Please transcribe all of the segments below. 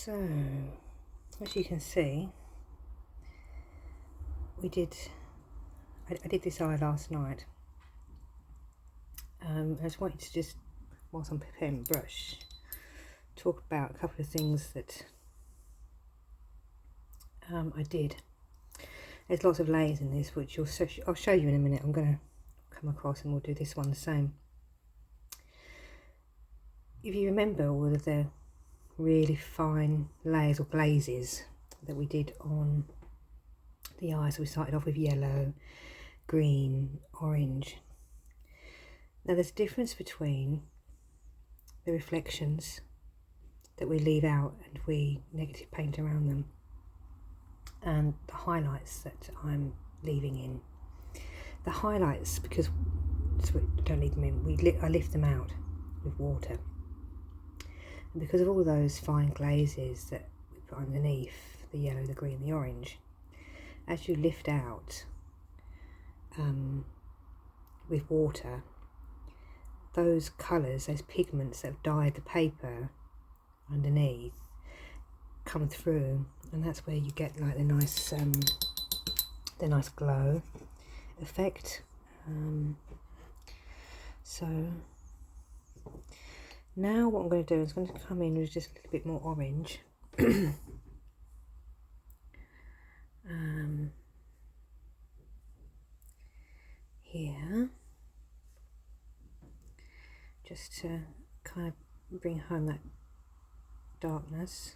So, as you can see, I did this eye last night. I just wanted to just, whilst I'm preparing the brush, talk about a couple of things that I did. There's lots of layers in this, which I'll show you in a minute. I'm going to come across and we'll do this one the same. If you remember all of the really fine layers or glazes that we did on the eyes, we started off with yellow, green, orange. Now there's a difference between the reflections that we leave out and we negative paint around them and the highlights that I'm leaving in. The highlights, because we don't leave them in, I lift them out with water. And because of all those fine glazes that we put underneath, the yellow, the green, the orange, as you lift out with water, those colours, those pigments that have dyed the paper underneath come through, and that's where you get like the nice glow effect. So now what I'm going to do is I'm going to come in with just a little bit more orange. Here, just to kind of bring home that darkness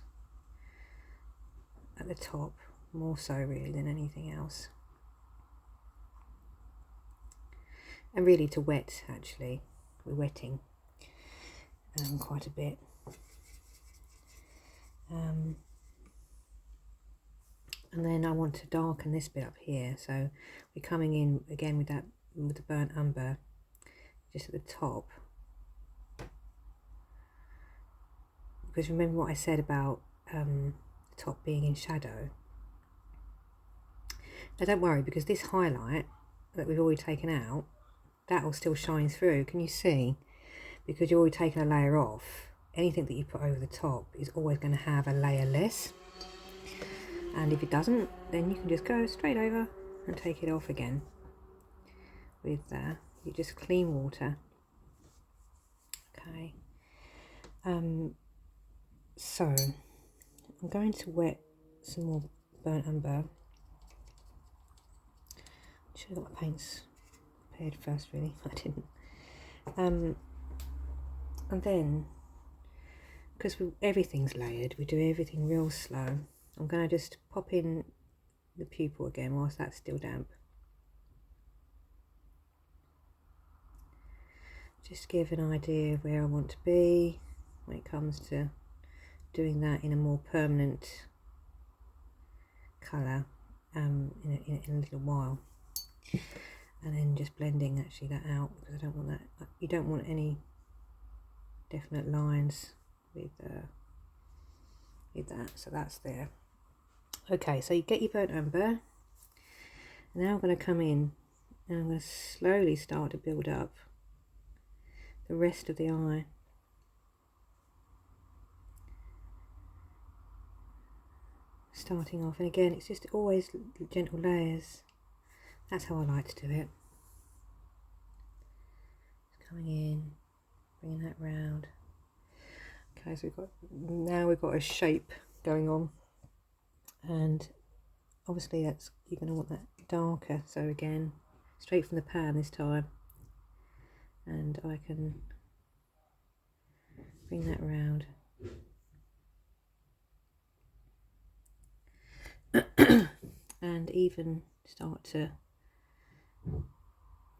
at the top, more so really than anything else, and really to wet, actually we're wetting quite a bit. And then I want to darken this bit up here, so we're coming in again with the burnt umber just at the top, because remember what I said about the top being in shadow. Now don't worry, because this highlight that we've already taken out, that will still shine through. Can you see? Because you've already taken a layer off, anything that you put over the top is always going to have a layer less, and if it doesn't, then you can just go straight over and take it off again with you just clean water. Okay, so I'm going to wet some more burnt umber. Should have got my paints prepared first, really. I didn't. And then, because everything's layered, we do everything real slow. I'm going to just pop in the pupil again whilst that's still damp. Just give an idea of where I want to be when it comes to doing that in a more permanent colour in a little while. And then just blending actually that out, because I don't want that, you don't want any definite lines with that, so that's there. Okay, so you get your burnt umber. Now I'm going to come in and I'm going to slowly start to build up the rest of the eye. Starting off, and again it's just always gentle layers. That's how I like to do it. Just coming in, bringing that round. Okay, so we've got a shape going on, and obviously you're going to want that darker. So again, straight from the pan this time, and I can bring that round. And even start to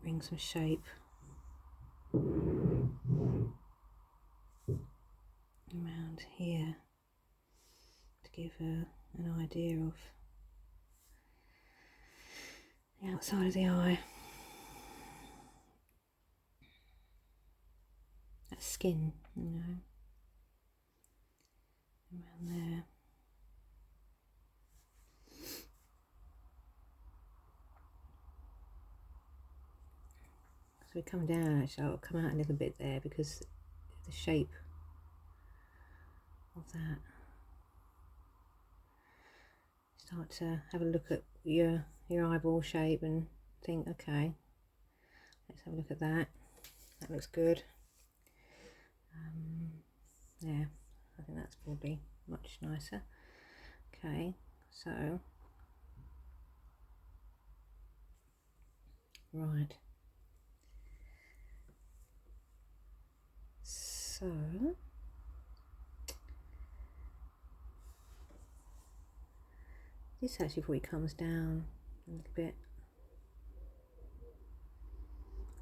bring some shape around here to give an idea of the outside of the eye. That skin, you know, around there. So we come down, actually I'll come out a little bit there because the shape of that. start to have a look at your eyeball shape and think, okay, let's have a look at that. That looks good. Yeah, I think that's probably much nicer. Okay, so right. So this actually probably comes down a little bit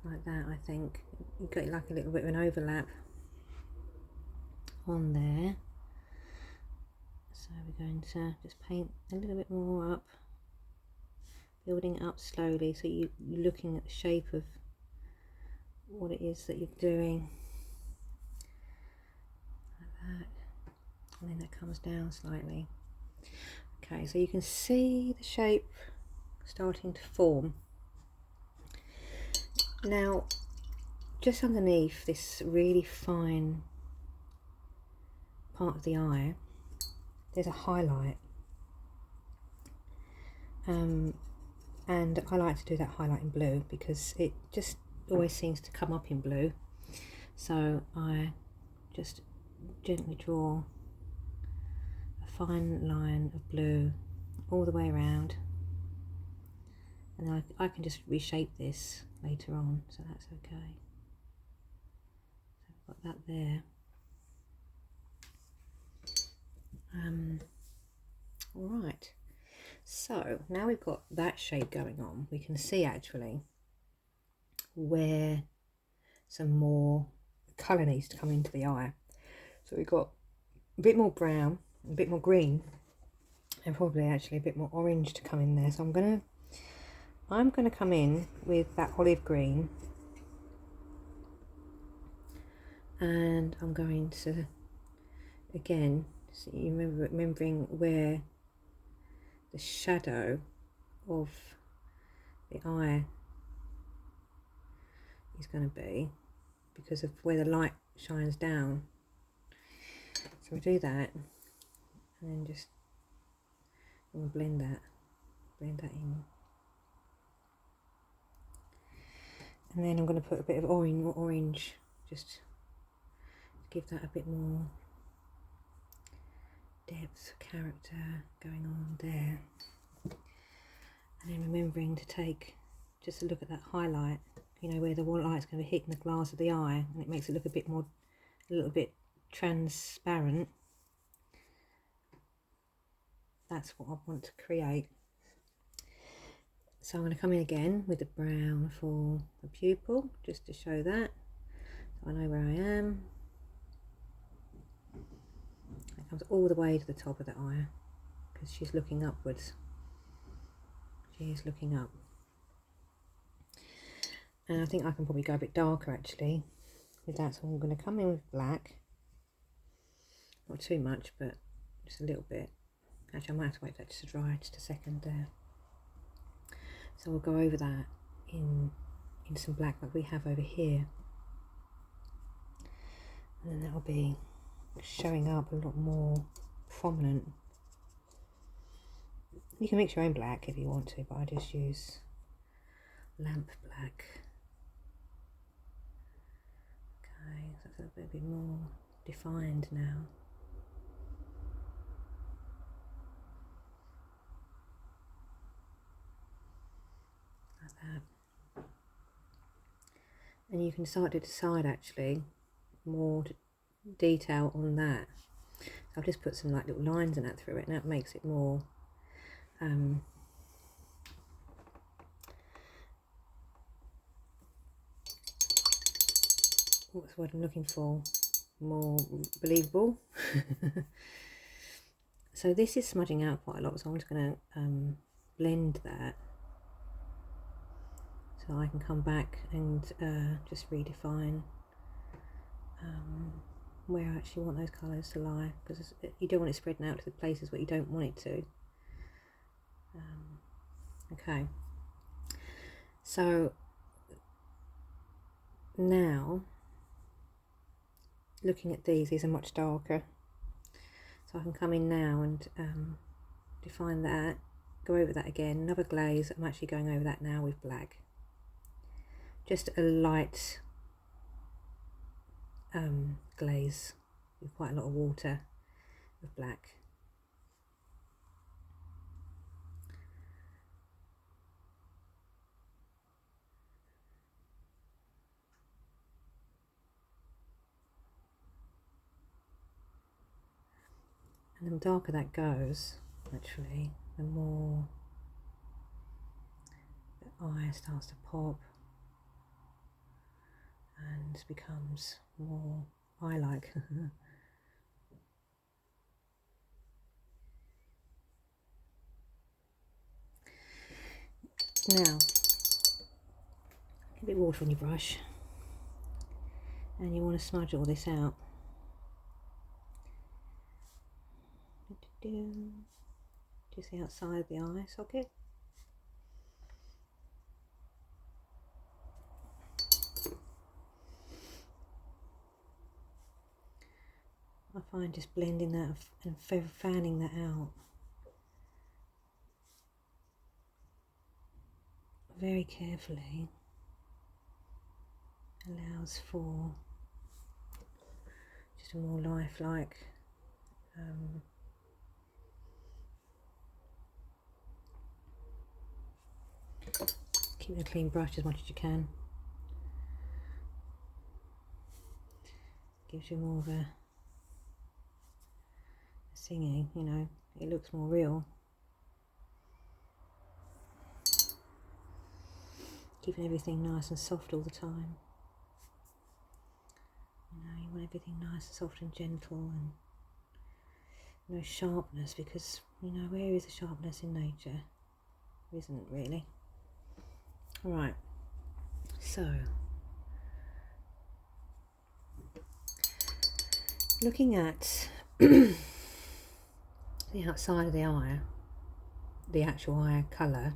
like that, I think. You've got like a little bit of an overlap on there. So we're going to just paint a little bit more up, building it up slowly, so you're looking at the shape of what it is that you're doing. Like that. And then that comes down slightly. Okay, so you can see the shape starting to form. Now, just underneath this really fine part of the eye, there's a highlight. And I like to do that highlight in blue because it just always seems to come up in blue. So I just gently draw a fine line of blue all the way around, and then I can just reshape this later on, so that's okay. So I've got that there. Alright, so now we've got that shape going on, we can see actually where some more colour needs to come into the eye. So we've got a bit more brown, a bit more green, and probably actually a bit more orange to come in there. So I'm gonna come in with that olive green, and I'm going to again see, remembering where the shadow of the eye is going to be because of where the light shines down. So we do that, and then just blend that in. And then I'm going to put a bit of orange, just to give that a bit more depth, character going on there. And then remembering to take just a look at that highlight, you know, where the light's going to be hitting the glass of the eye, and it makes it look a little bit transparent. That's what I want to create. So I'm going to come in again with the brown for the pupil, just to show that, so I know where I am. It comes all the way to the top of the eye because she's looking upwards. She is looking up. And I think I can probably go a bit darker actually with that, so I'm going to come in with black. Not too much, but just a little bit. Actually, I might have to wait for that to dry just a second there. So we'll go over that in some black like we have over here. And then that'll be showing up a lot more prominent. You can mix your own black if you want to, but I just use lamp black. Okay, so that's a bit more defined now. Like that. And you can start to decide actually more detail on that. So I've just put some like little lines in that through it, and that makes it more what's the word I'm looking for? More believable. So this is smudging out quite a lot, so I'm just going to blend that so I can come back and just redefine where I actually want those colours to lie, because you don't want it spreading out to the places where you don't want it to. Okay, so now looking at these are much darker, so I can come in now and define that, go over that again, another glaze. I'm actually going over that now with black. Just a light glaze with quite a lot of water with black. And the darker that goes, actually, the more the eye starts to pop and becomes more eye-like. Now, a bit of water on your brush, and you want to smudge all this out. Just the outside of the eye socket. I find just blending that and fanning that out very carefully allows for just a more lifelike keep a clean brush as much as you can. Gives you more of a singing, you know, it looks more real. Keeping everything nice and soft all the time. You know, you want everything nice and soft and gentle, and no sharpness, because, you know, where is the sharpness in nature? There isn't really. Right, so looking at the outside of the eye, the actual eye colour,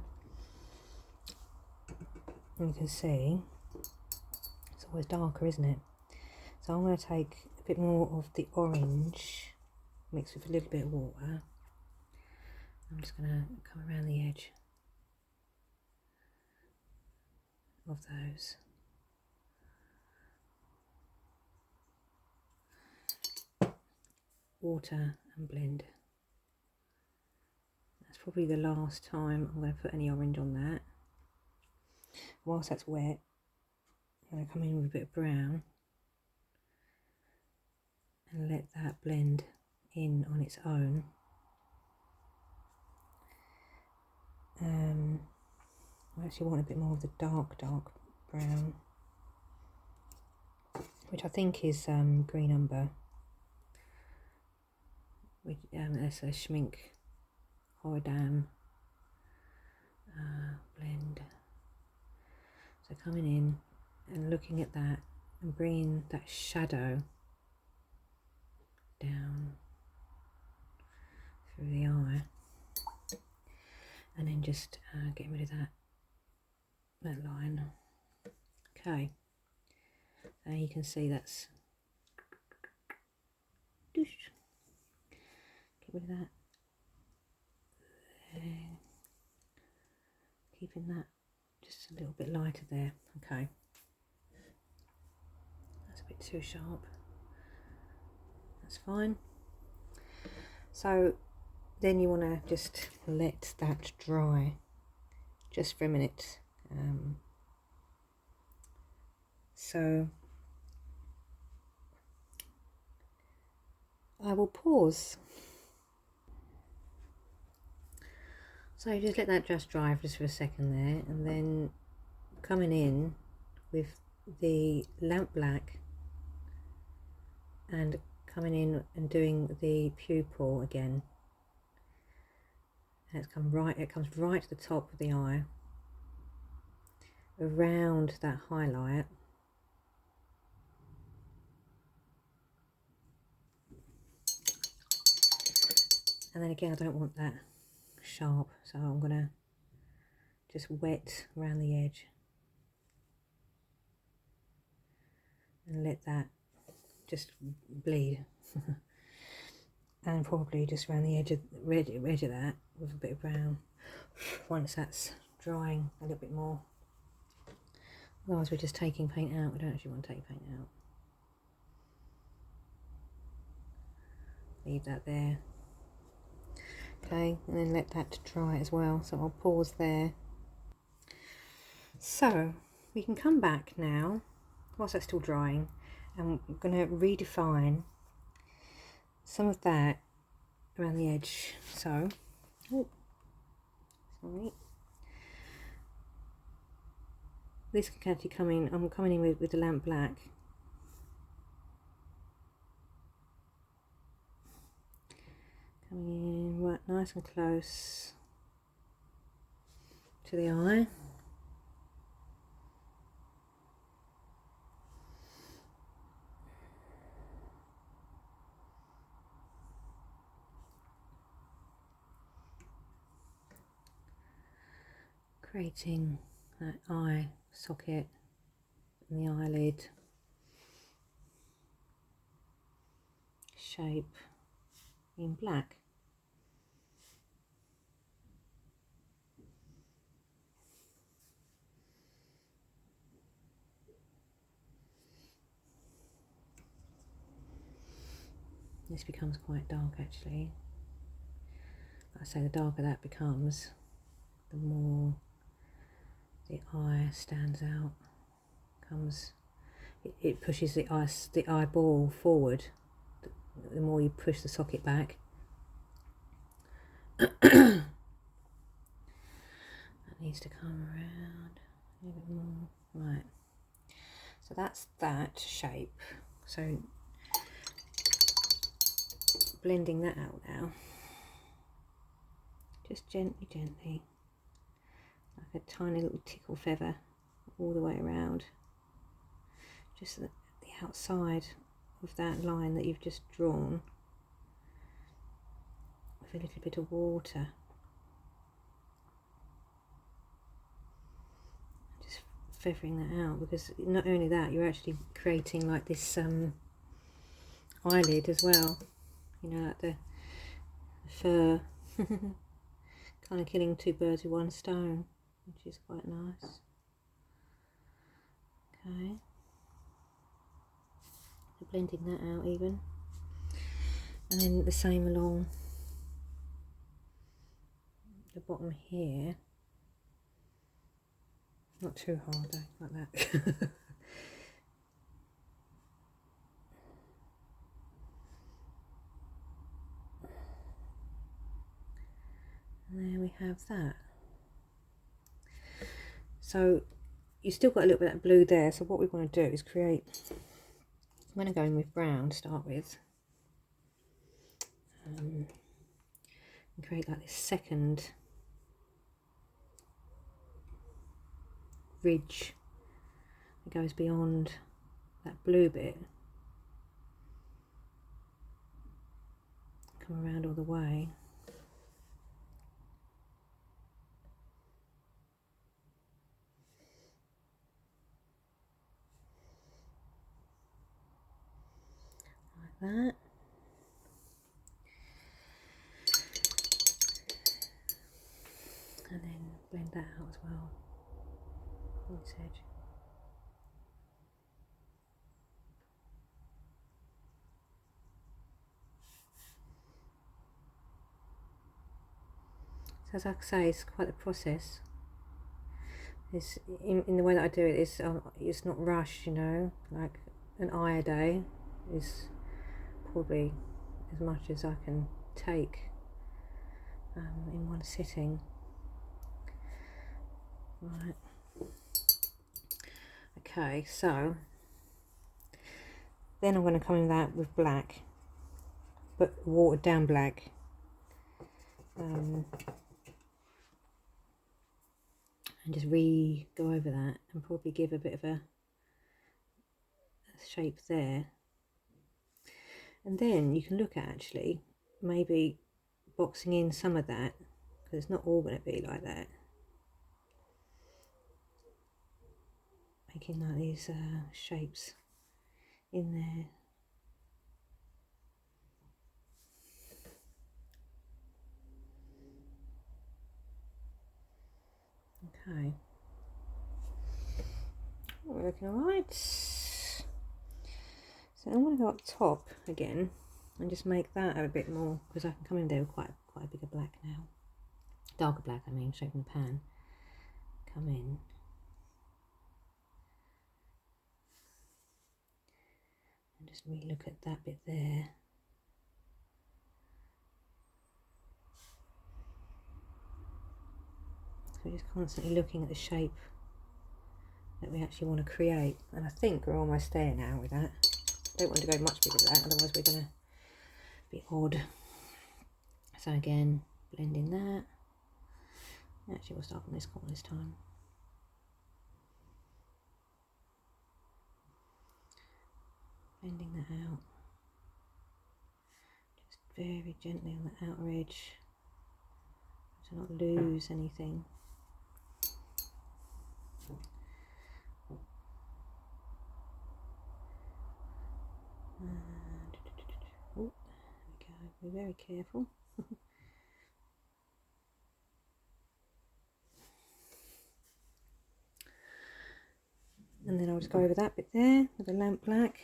you can see it's always darker, isn't it? So I'm going to take a bit more of the orange mixed with a little bit of water. I'm just going to come around the edge of those. Water and blend. That's probably the last time I'm going to put any orange on that. Whilst that's wet, I'm going to come in with a bit of brown and let that blend in on its own. I actually want a bit more of the dark brown, which I think is green umber. It's a Schmink Horadam blend. So coming in and looking at that and bringing that shadow down through the eye, and then just getting rid of that line. Okay, and you can see that's get rid of that there. Keeping that just a little bit lighter there. Okay, that's a bit too sharp, that's fine. So then you want to just let that dry just for a minute. So I will pause. So just let that just dry just for a second there, and then coming in with the lamp black and coming in and doing the pupil again. And it comes right to the top of the eye, around that highlight. And then again, I don't want that sharp, so I'm gonna just wet around the edge and let that just bleed. and probably just around the edge of that with a bit of brown once that's drying a little bit more. Otherwise we're just taking paint out. We don't actually want to take paint out. Leave that there. Okay, and then let that dry as well. So I'll pause there. So we can come back now whilst that's still drying, and I'm going to redefine some of that around the edge. So, oh, sorry. This can actually come in, I'm coming in with the lamp black. Coming in right nice and close to the eye. Creating that eye socket and the eyelid shape in black. This becomes quite dark actually. Like I say, the darker that becomes, the more the eye stands out. It pushes the eyeball forward. The more you push the socket back. That needs to come around a little bit more. Right. So that's that shape. So blending that out now. Just gently, gently. Like a tiny little tickle feather all the way around. Just the outside of that line that you've just drawn with a little bit of water. Just feathering that out, because not only that, you're actually creating like this eyelid as well, you know, like the fur. Kind of killing two birds with one stone, which is quite nice. Okay, so blending that out even, and then the same along the bottom here. Not too hard though, like that. And there we have that. So you've still got a little bit of that blue there, so what we want to do is create, I'm going to go in with brown to start with, and create like this second ridge that goes beyond that blue bit, come around all the way. That. And then blend that out as well on this edge. So as I say, it's quite the process. It's in the way that I do it is it's not rushed, you know, like an eye a day is probably as much as I can take in one sitting. Right. Okay, so then I'm going to come in that with black, but watered down black. And just go over that and probably give a bit of a shape there. And then you can look at actually maybe boxing in some of that, because it's not all going to be like that. Making like these shapes in there. Okay. We're looking alright. So I'm going to go up top again and just make that a bit more, because I can come in there with quite a bigger black now. Darker black, I mean, straight from the pan. Come in. And just re-look at that bit there. So we're just constantly looking at the shape that we actually want to create. And I think we're almost there now with that. Don't want to go much bigger than that, otherwise we're going to be odd. So again, blending that. Actually, we'll start on this corner this time. Blending that out. Just very gently on the outer edge to not lose anything. And, oh, there we go. Be very careful. And then I'll just go over that bit there with the lamp black.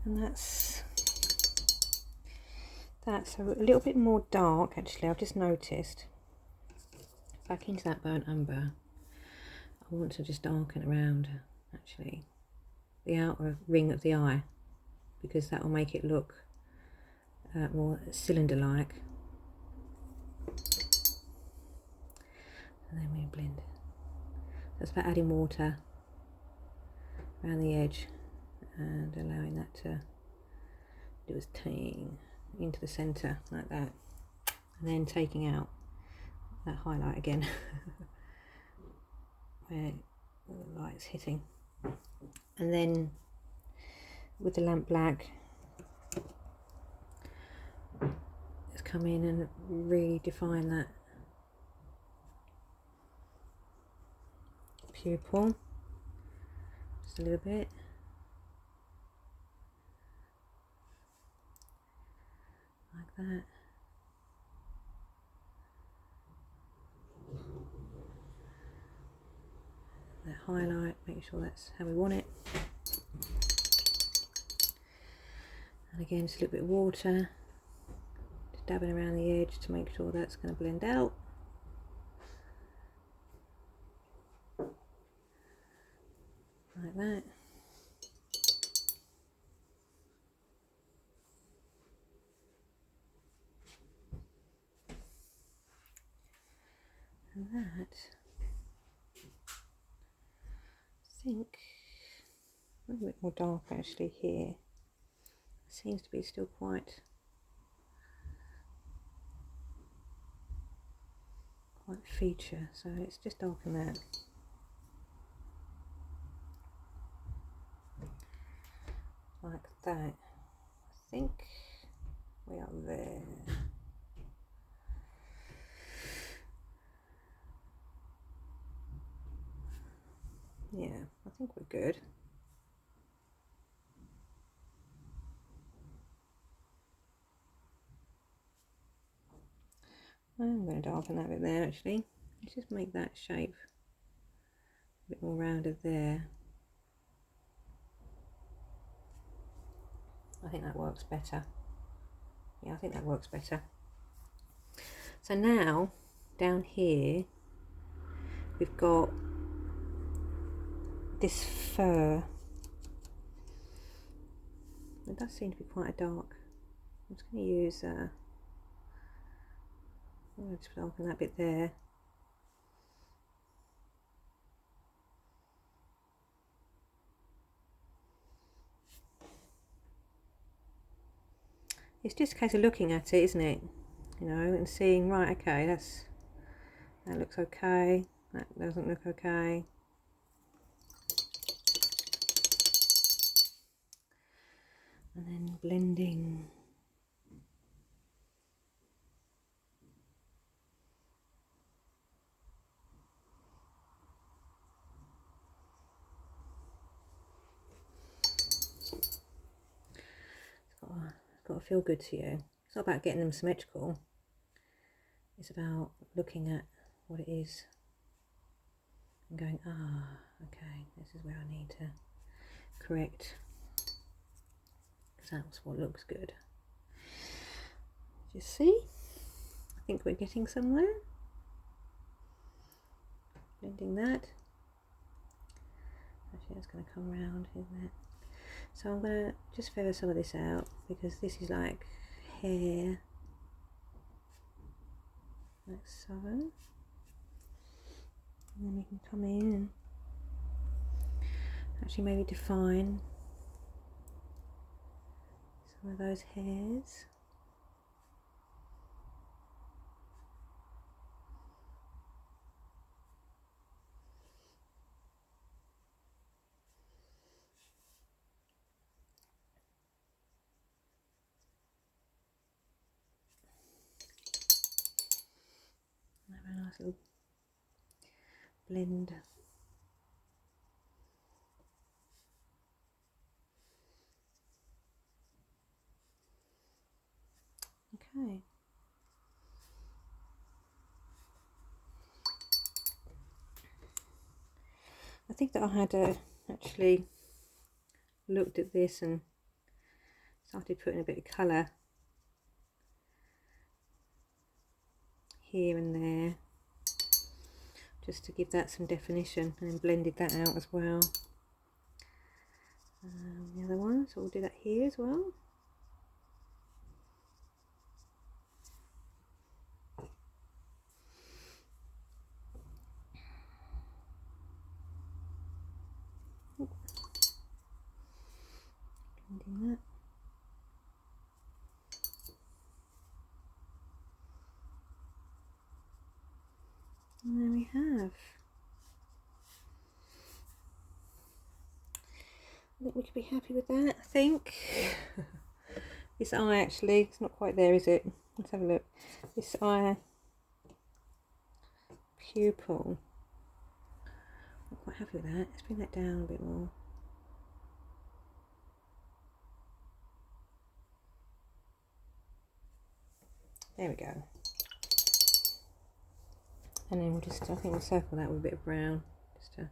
And that's a little bit more dark actually. I've just noticed. Back into that burnt umber. I want to just darken around actually the outer ring of the eye, because that will make it look more cylinder-like. And then we blend. That's about adding water around the edge and allowing that to do its thing into the centre like that, and then taking out that highlight again where the light's hitting, and then with the lamp black just come in and really define that pupil just a little bit. Like that. That highlight, make sure that's how we want it. And again, just a little bit of water, just dabbing around the edge to make sure that's going to blend out. Like that. And that, I think, a little bit more dark actually here. Seems to be still quite feature, so let's just darken that. Like that. I think we are there. Yeah, I think we're good. I'm going to darken that bit there actually. Let's just make that shape a bit more rounded there. I think that works better. Yeah, I think that works better. So now, down here, we've got this fur. It does seem to be quite a dark. I'm just going to use I'll just darken that bit there. It's just a case of looking at it, isn't it? you know, and seeing, right, okay, that looks okay, that doesn't look okay. And then blending. It's got to feel good to you. It's not about getting them symmetrical. It's about looking at what it is and going, okay, this is where I need to correct, because that's what looks good. Do you see? I think we're getting somewhere. Blending that. Actually, that's going to come round, isn't it? So I'm going to just feather some of this out, because this is like hair, like so. And then we can come in and actually maybe define some of those hairs. Have a nice little blend. Okay. I think that I had actually looked at this and started putting a bit of colour here and there, just to give that some definition, and then blended that out as well. The other one, so we'll do that here as well. Blending that. And there we have. I think we could be happy with that, I think. This eye actually, it's not quite there, is it? Let's have a look. This eye pupil, not quite happy with that. Let's bring that down a bit more. There we go. And then we'll just, I think we'll circle that with a bit of brown, just to, so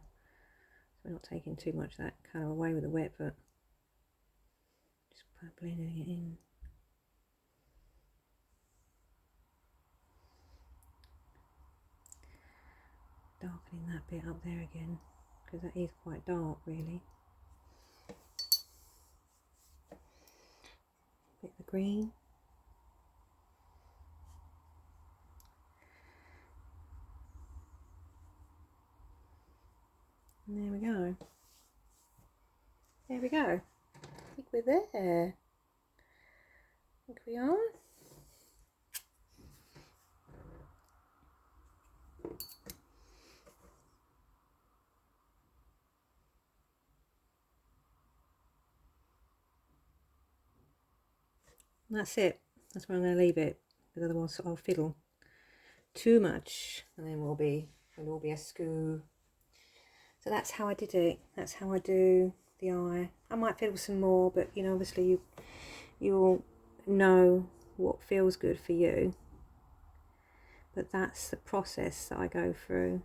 we're not taking too much of that colour away with the wet, but just blending it in. Darkening that bit up there again, because that is quite dark really. A bit of the green. And there we go. There we go. I think we're there. I think we are. And that's it. That's where I'm going to leave it, because otherwise I'll fiddle too much, and then we'll all be a screw. So that's how I did it. That's how I do the eye. I might fiddle some more, but you know, obviously you'll know what feels good for you. But that's the process that I go through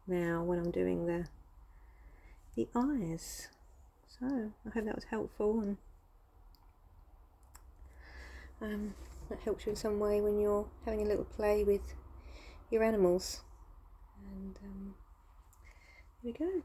now when I'm doing the eyes. So I hope that was helpful, and that helps you in some way when you're having a little play with your animals. And here we go.